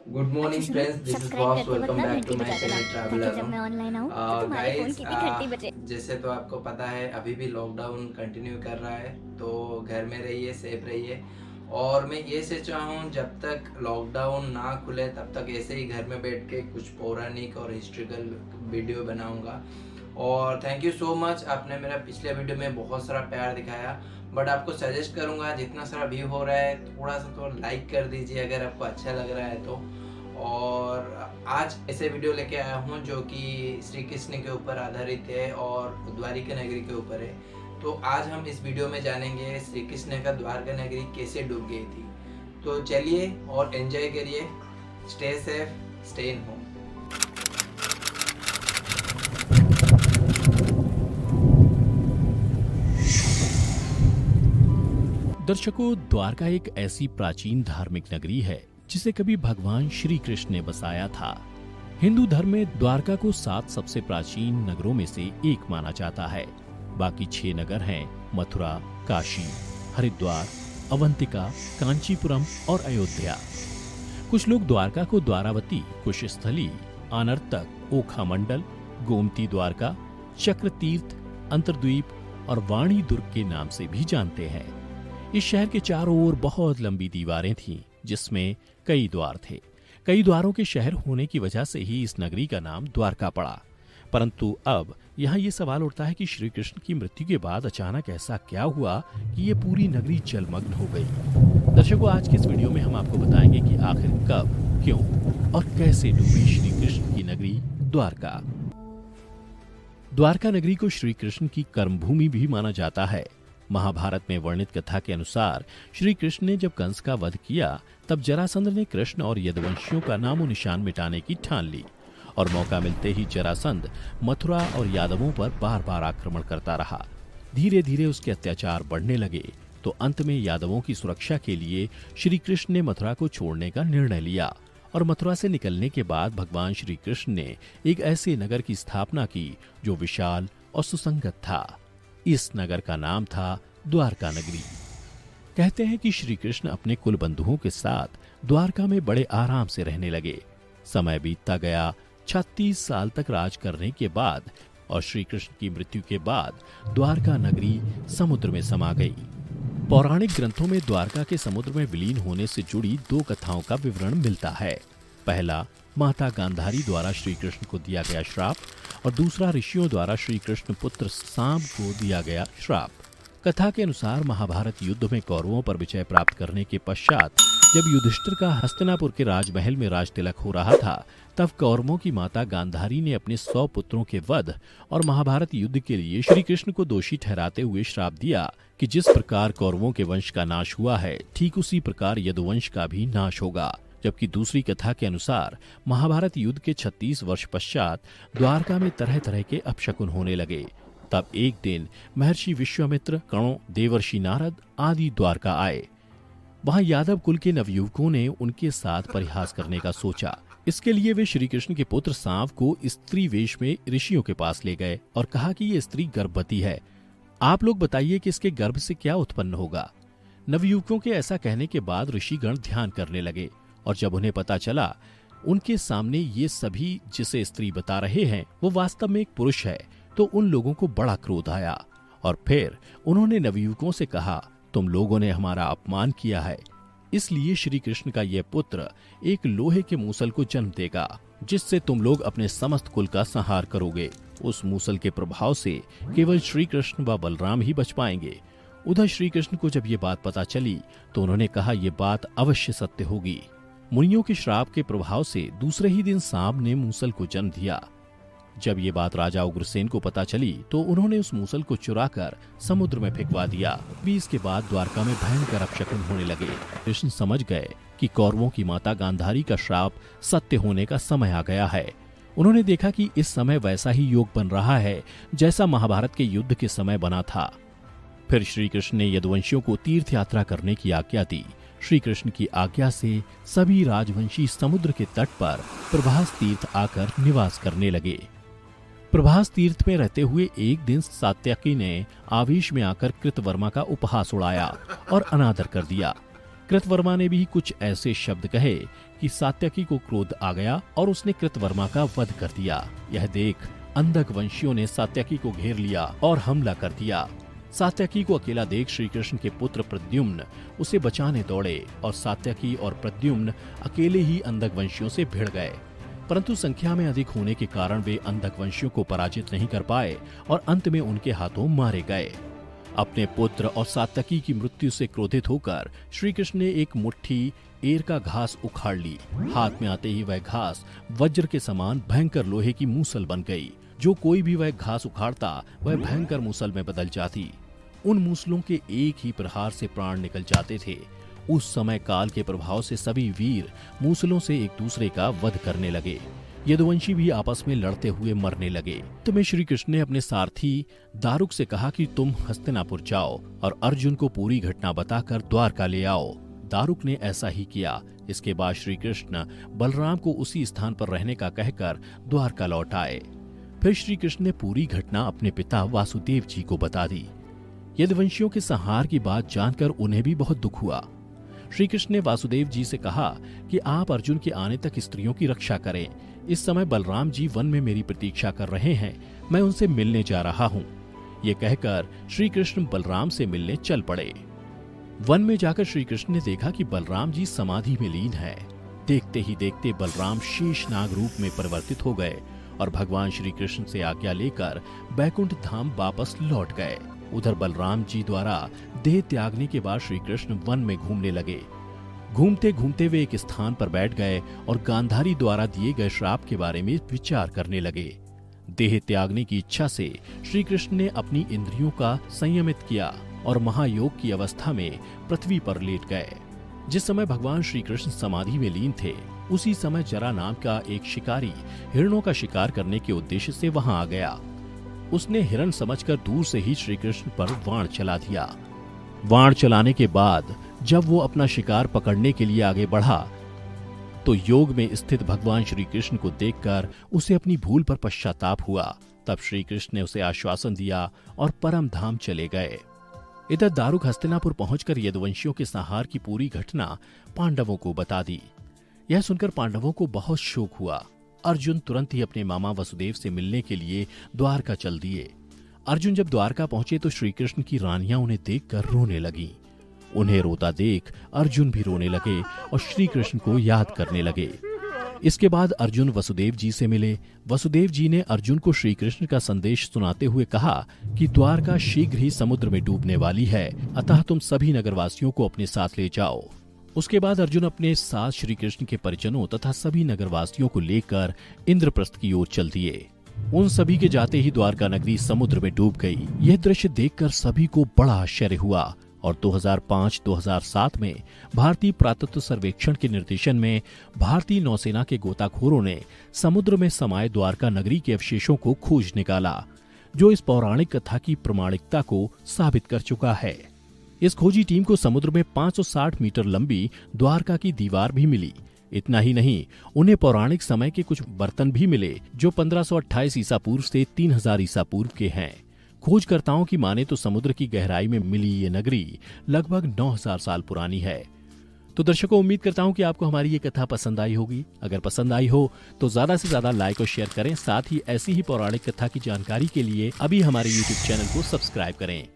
Good morning friends, this is boss. Welcome back to my channel ताकि जब मैं online आऊँ तो तुम्हारे फोन गाइस। की भी घंटी बजे। जैसे तो आपको पता है अभी भी लॉकडाउन कंटिन्यू कर रहा है, तो घर में रहिए, सेफ रहिए। और मैं ये सोचा हूँ जब तक लॉकडाउन ना खुले तब तक ऐसे ही घर में बैठ के कुछ पौराणिक और हिस्ट्रिकल वीडियो बनाऊंगा। और थैंक यू सो मच, आपने मेरा पिछले वीडियो में बहुत सारा प्यार दिखाया। बट आपको सजेस्ट करूंगा, जितना सारा व्यू हो रहा है थोड़ा सा तो लाइक कर दीजिए अगर आपको अच्छा लग रहा है तो। और आज ऐसे वीडियो लेके आया हूँ जो कि श्री कृष्ण के ऊपर आधारित है और द्वारिका नगरी के ऊपर है। तो आज हम इस वीडियो में जानेंगे श्री कृष्ण का द्वारका नगरी कैसे डूब गई थी। तो चलिए और एंजॉय करिए। Stay safe, stay in home. दर्शकों, द्वारका एक ऐसी प्राचीन धार्मिक नगरी है जिसे कभी भगवान श्री कृष्ण ने बसाया था। हिंदू धर्म में द्वारका को 7 सबसे प्राचीन नगरों में से एक माना जाता है। बाकी 6 नगर हैं मथुरा, काशी, हरिद्वार, अवंतिका, कांचीपुरम और अयोध्या। कुछ लोग द्वारका को द्वारावती, कुशस्थली, आनर्तक, ओखा मंडल, गोमती द्वारका, चक्र तीर्थ, अंतरद्वीप और वाणी दुर्ग के नाम से भी जानते हैं। इस शहर के चारों ओर बहुत लंबी दीवारें थीं, जिसमें कई द्वार थे। कई द्वारों के शहर होने की वजह से ही इस नगरी का नाम द्वारका पड़ा। परंतु अब यहाँ ये सवाल उठता है कि श्री कृष्ण की मृत्यु के बाद अचानक ऐसा क्या हुआ कि ये पूरी नगरी जलमग्न हो गई। दर्शकों, आज के इस वीडियो में हम आपको बताएंगे कि आखिर कब, क्यों और कैसे डूबी श्री कृष्ण की नगरी द्वारका। द्वारका नगरी को श्री कृष्ण की कर्मभूमि भी माना जाता है। महाभारत में वर्णित कथा के अनुसार श्री कृष्ण ने जब कंस का वध किया तब जरासंध ने कृष्ण और यदुवंशियों का नामो निशान मिटाने की ठान ली और मौका मिलते ही जरासंध मथुरा और यादवों पर बार बार आक्रमण करता रहा। धीरे धीरे उसके अत्याचार बढ़ने लगे तो अंत में यादवों की सुरक्षा के लिए श्री कृष्ण ने मथुरा को छोड़ने का निर्णय लिया और मथुरा से निकलने के बाद भगवान श्री कृष्ण ने एक ऐसे नगर की स्थापना की जो विशाल और सुसंगत था। इस नगर का नाम था द्वारका नगरी। कहते हैं कि श्री कृष्ण अपने कुल बंधुओं के साथ द्वारका में बड़े आराम से रहने लगे। समय बीतता गया। 36 साल तक राज करने के बाद और श्री कृष्ण की मृत्यु के बाद द्वारका नगरी समुद्र में समा गई। पौराणिक ग्रंथों में द्वारका के समुद्र में विलीन होने से जुड़ी 2 कथाओं का विवरण मिलता है। पहला, माता गांधारी द्वारा श्री कृष्ण को दिया गया श्राप और दूसरा ऋषियों द्वारा श्री कृष्ण पुत्र सांब को दिया गया श्राप। कथा के अनुसार महाभारत युद्ध में कौरवों पर विजय प्राप्त करने के पश्चात जब युधिष्ठिर का हस्तिनापुर के राजमहल में राज तिलक हो रहा था, तब कौरवों की माता गांधारी ने अपने 100 पुत्रों के वध और महाभारत युद्ध के लिए श्री कृष्ण को दोषी ठहराते हुए श्राप दिया कि जिस प्रकार कौरवों के वंश का नाश हुआ है, ठीक उसी प्रकार यदुवंश का भी नाश होगा। जबकि दूसरी कथा के अनुसार महाभारत युद्ध के 36 वर्ष पश्चात द्वारका में तरह तरह के अपशकुन होने लगे। तब एक दिन महर्षि विश्वामित्र, कणों, देवर्षि नारद आदि द्वारका आए। वहां यादव कुल के नवयुवकों ने उनके साथ परिहास करने का सोचा। इसके लिए वे श्री कृष्ण के पुत्र सांव को स्त्री वेश में ऋषियों के पास ले गए और कहा कि ये स्त्री गर्भवती है। आप लोग बताइए कि इसके गर्भ से क्या उत्पन्न होगा। नवयुवकों के ऐसा कहने के बाद ऋषिगण ध्यान करने लगे और जब उन्हें पता चला उनके सामने ये सभी जिसे स्त्री बता रहे हैं वो वास्तव में एक पुरुष है, तो उन लोगों को बड़ा क्रोध आया और फिर उन्होंने नवयुवकों से कहा, तुम लोगों ने हमारा अपमान किया है, इसलिए श्री कृष्ण का यह पुत्र एक लोहे के मूसल को जन्म देगा जिससे तुम लोग अपने समस्त कुल का संहार करोगे। उस मूसल के प्रभाव से केवल श्री कृष्ण व बलराम ही बच पाएंगे। उधर श्री कृष्ण को जब ये बात पता चली तो उन्होंने कहा, यह बात अवश्य सत्य होगी। मुनियों के श्राप के प्रभाव से दूसरे ही दिन सांब ने मूसल को जन्म दिया। जब ये बात राजा उग्रसेन को पता चली तो उन्होंने उस मूसल को चुराकर समुद्र में फेंकवा दिया। 20 के बाद द्वारका में भयंकर अपशकुन होने लगे। कृष्ण समझ गए कि कौरवों की माता गांधारी का श्राप सत्य होने का समय आ गया है। उन्होंने देखा कि इस समय वैसा ही योग बन रहा है जैसा महाभारत के युद्ध के समय बना था। फिर श्री कृष्ण ने यदुवंशियों को तीर्थ यात्रा करने की आज्ञा दी। श्री कृष्ण की आज्ञा से सभी राजवंशी समुद्र के तट पर प्रभास तीर्थ आकर निवास करने लगे। प्रभास तीर्थ में रहते हुए एक दिन सात्यकी ने आवेश में आकर कृतवर्मा का उपहास उड़ाया और अनादर कर दिया। कृतवर्मा ने भी कुछ ऐसे शब्द कहे कि सात्यकी को क्रोध आ गया और उसने कृतवर्मा का वध कर दिया। यह देख अंधक वंशियों ने सात्यकी को घेर लिया और हमला कर दिया। सात्यकी को अकेला देख श्री कृष्ण के पुत्र प्रद्युम्न उसे बचाने दौड़े और सात्यकी और प्रद्युम्न अकेले ही अंधक वंशियों से भिड़ गए, परंतु संख्या में अधिक होने के कारण वे अंधक वंशियों को पराजित नहीं कर पाए और अंत में उनके हाथों मारे गए। अपने पुत्र और सात्यकी की मृत्यु से क्रोधित होकर श्री कृष्ण ने एक मुट्ठी एर का घास उखाड़ ली। हाथ में आते ही वह घास वज्र के समान भयंकर लोहे की मूसल बन गई। जो कोई भी वह घास उखाड़ता वह भयंकर मूसल में बदल जाती। उन मूसलों के एक ही प्रहार से प्राण निकल जाते थे। उस समय काल के प्रभाव से सभी वीर मूसलों से एक दूसरे का वध करने लगे। यदुवंशी भी आपस में लड़ते हुए मरने लगे। तो में श्री कृष्ण ने अपने सारथी दारुक से कहा कि तुम हस्तिनापुर जाओ और अर्जुन को पूरी घटना बताकर द्वारका ले आओ। दारुक ने ऐसा ही किया। इसके बाद श्री कृष्ण बलराम को उसी स्थान पर रहने का कहकर द्वारका लौट आए। फिर श्री कृष्ण ने पूरी घटना अपने पिता वासुदेव जी को बता दी। यदुवंशियों के संहार की बात जानकर उन्हें भी बहुत दुख हुआ। श्री कृष्ण ने वासुदेव जी से कहा कि आप अर्जुन के आने तक स्त्रियों की रक्षा करें। इस समय बलराम जी वन में मेरी प्रतीक्षा कर रहे हैं, मैं उनसे मिलने जा रहा हूँ। ये कहकर श्री कृष्ण बलराम से मिलने चल पड़े। वन में जाकर श्री कृष्ण ने देखा कि बलराम जी समाधि में लीन है। देखते ही देखते बलराम शेषनाग रूप में परिवर्तित हो गए और भगवान श्री कृष्ण से आज्ञा लेकर बैकुंठ धाम वापस लौट गए। उधर बलराम जी द्वारा देह त्यागने के बाद श्री कृष्ण वन में घूमने लगे। घूमते घूमते वे एक स्थान पर बैठ गए और गांधारी द्वारा दिए गए श्राप के बारे में विचार करने लगे। देह त्यागने की इच्छा से श्री कृष्ण ने अपनी इंद्रियों का संयमित किया और महायोग की अवस्था में पृथ्वी पर लेट गए। जिस समय भगवान श्री कृष्ण समाधि में लीन थे, उसी समय जरा नाम का एक शिकारी हिरणों का शिकार करने के उद्देश्य से वहां आ गया। उसने हिरण समझकर दूर से ही श्री कृष्ण पर वाण चला दिया। वाण चलाने के बाद जब वो अपना शिकार पकड़ने के लिए आगे बढ़ा तो योग में स्थित भगवान श्री कृष्ण को देखकर उसे अपनी भूल पर पश्चाताप हुआ। तब श्री कृष्ण ने उसे आश्वासन दिया और परम धाम चले गए। इधर दारुक हस्तिनापुर पहुंचकर यदुवंशियों के संहार की पूरी घटना पांडवों को बता दी। यह सुनकर पांडवों को बहुत शोक हुआ। अर्जुन तुरंत ही अपने मामा वसुदेव से मिलने के लिए द्वारका चल दिए। अर्जुन जब द्वारका पहुंचे तो श्री कृष्ण की रानियां उन्हें देखकर रोने लगीं। उन्हें रोता देख अर्जुन भी रोने लगे और श्री कृष्ण को याद करने लगे। इसके बाद अर्जुन वसुदेव जी से मिले। वसुदेव जी ने अर्जुन को श्री कृष्ण का संदेश सुनाते हुए कहा कि द्वारका शीघ्र ही समुद्र में डूबने वाली है, अतः तुम सभी नगरवासियों को अपने साथ ले जाओ। उसके बाद अर्जुन अपने साथ श्री कृष्ण के परिजनों तथा सभी नगरवासियों को लेकर इंद्रप्रस्थ की ओर चल दिए। उन सभी के जाते ही द्वारका नगरी समुद्र में डूब गई। यह दृश्य देखकर सभी को बड़ा आश्चर्य हुआ और 2005-2007 में भारतीय पुरातत्व सर्वेक्षण के निर्देशन में भारतीय नौसेना के गोताखोरों ने समुद्र में समाये द्वारका नगरी के अवशेषों को खोज निकाला, जो इस पौराणिक कथा की प्रामाणिकता को साबित कर चुका है। इस खोजी टीम को समुद्र में 560 मीटर लंबी द्वारका की दीवार भी मिली। इतना ही नहीं, उन्हें पौराणिक समय के कुछ बर्तन भी मिले जो 1528 ईसा पूर्व से 3000 ईसा पूर्व के हैं। खोजकर्ताओं की माने तो समुद्र की गहराई में मिली ये नगरी लगभग 9000 साल पुरानी है। तो दर्शकों, उम्मीद करता हूं कि आपको हमारी ये कथा पसंद आई होगी। अगर पसंद आई हो तो ज्यादा से ज्यादा लाइक और शेयर करें। साथ ही ऐसी ही पौराणिक कथा की जानकारी के लिए अभी हमारे YouTube चैनल को सब्सक्राइब करें।